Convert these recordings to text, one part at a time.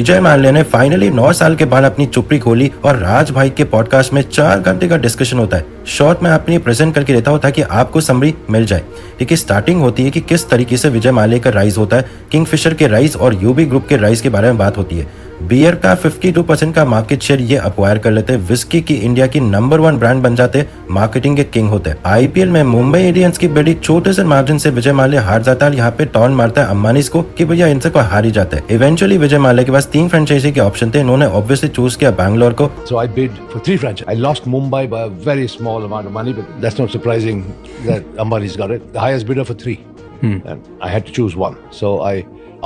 विजय माल्या ने फाइनली 9 साल के बाद अपनी चुप्पी खोली और राज भाई के पॉडकास्ट में 4 घंटे का डिस्कशन होता है। शॉर्ट में अपनी प्रेजेंट करके देता हूँ ताकि आपको समरी मिल जाए। ठीक है, स्टार्टिंग होती है कि किस तरीके से विजय माल्या का राइज होता है, किंगफिशर के राइज और यूबी ग्रुप के राइज के बारे में बात होती है। बियर का 52% का मार्केट शेयर ये अक्वायर कर लेते हैं, विस्की की इंडिया की नंबर 1 ब्रांड बन जाते, मार्केटिंग के किंग होते हैं। आईपीएल में मुंबई इंडियंस की बड़ी छोटे से मार्जिन से विजय माल्या हार जाता है। यहाँ पे टॉन मारता है अंबानी को कि भैया इनसे को हार ही जाते हैं। इवेंचुअली विजय माल्या के पास 3 फ्रेंचाइजी के ऑप्शन थे, इन्होंने ऑब्वियसली चूज किया बैंगलोर को। So I bid for 3 franchises. I lost Mumbai by a very small amount of money, but that's not surprising that Ambani's got it. The highest bidder for 3. And I had to choose one. So I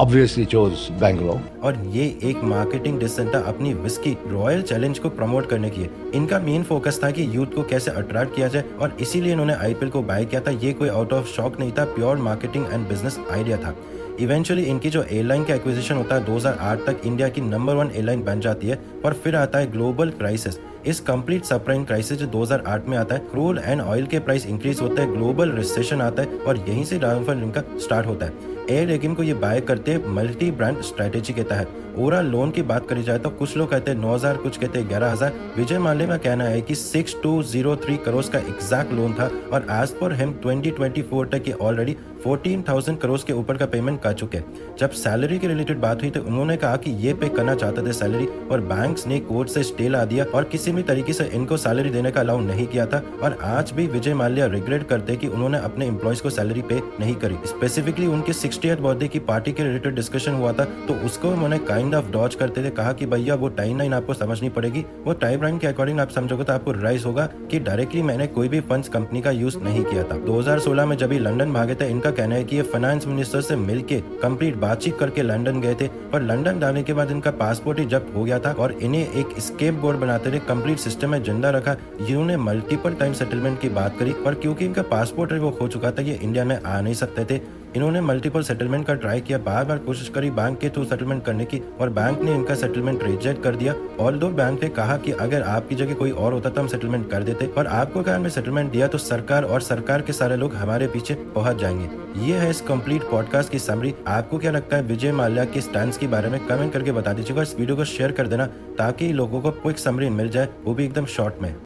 obviously chose Bangalore. और ये एक marketing decision था अपनी whisky royal challenge को promote करने की। इनका main focus था कि यूथ को कैसे अट्रैक्ट किया जाए और इसीलिए इन्होंने आईपीएल को बाय किया था। ये कोई आउट ऑफ शॉक नहीं था, pure marketing and business idea था। इवेंचुअली इनकी जो एयरलाइन का एक्विजिशन होता है 2008 तक इंडिया की नंबर 1 एयरलाइन बन जाती है। और फिर आता है ग्लोबल क्राइसिस। इस कंप्लीट सबप्राइम क्राइसिस जो 2008 में आता है, क्रूड एंड ऑयल के प्राइस इंक्रीज होते हैं, ग्लोबल रिसेशन आता है और यहीं से डाउनफॉल इनका स्टार्ट होता है। एयर एगिम को ये बाय करते हैं मल्टी ब्रांड स्ट्रेटेजी के तहत। ओवरऑल लोन की बात करी जाए तो कुछ लोग कहते हैं 9,000, कुछ कहते हैं 11,000। विजय माल्या का कहना है कि 6,203 करोड़ का एग्जैक्ट लोन था और एज पर हिम 2024 तक ये ऑलरेडी 14,000 करोड़ के ऊपर का पेमेंट कर चुके हैं। जब सैलरी के रिलेटेड बात हुई तो उन्होंने कहा कि ये पे करना चाहते थे सैलरी, और बैंक्स ने कोर्ट से स्टे ला दिया और किसी भी तरीके से इनको सैलरी देने का अलाउ नहीं किया था। और आज भी विजय माल्या रिग्रेट करते कि उन्होंने अपने एम्प्लॉयज को सैलरी पे नहीं करी। स्पेसिफिकली उनके 60th बर्थडे की पार्टी के रिलेटेड डिस्कशन हुआ था तो उसको उन्होंने काइंड ऑफ डॉज करते थे, कहा कि भैया वो टाइमलाइन आपको समझनी पड़ेगी, वो टाइमलाइन के अकॉर्डिंग आप समझोगे तो आपको राइज होगा कि डायरेक्टली मैंने कोई भी फंड्स कंपनी का यूज नहीं किया था। 2016 में जब ये लंदन भागे थे, इनका कहना है कि ये फाइनेंस मिनिस्टर से मिलके कंप्लीट बातचीत करके लंदन गए थे, पर लंदन जाने के बाद इनका पासपोर्ट ही जब्त हो गया था और इन्हें एक स्केप बोर्ड बनाते थे, कंप्लीट सिस्टम में जिंदा रखा। इन्होंने मल्टीपल टाइम सेटलमेंट की बात करी, पर क्योंकि इनका पासपोर्ट वो खो चुका था, ये इंडिया में आ नहीं सकते थे। इन्होंने मल्टीपल सेटलमेंट का ट्राई किया, बार बार कोशिश करी बैंक के थ्रू सेटलमेंट करने की, और बैंक ने इनका सेटलमेंट रिजेक्ट कर दिया। ऑल्दो बैंक ने कहा कि अगर आपकी जगह कोई और होता तो हम सेटलमेंट कर देते, पर आपको अगर हमने सेटलमेंट दिया तो सरकार और सरकार के सारे लोग हमारे पीछे पहुंच जाएंगे। ये है इस कंप्लीट पॉडकास्ट की समरी। आपको क्या लगता है विजय माल्या के स्टैंड के बारे में? कमेंट करके बता दीजिएगा। इस वीडियो को शेयर कर देना ताकि लोगों को क्विक समरी मिल जाए, वो भी एकदम शॉर्ट में।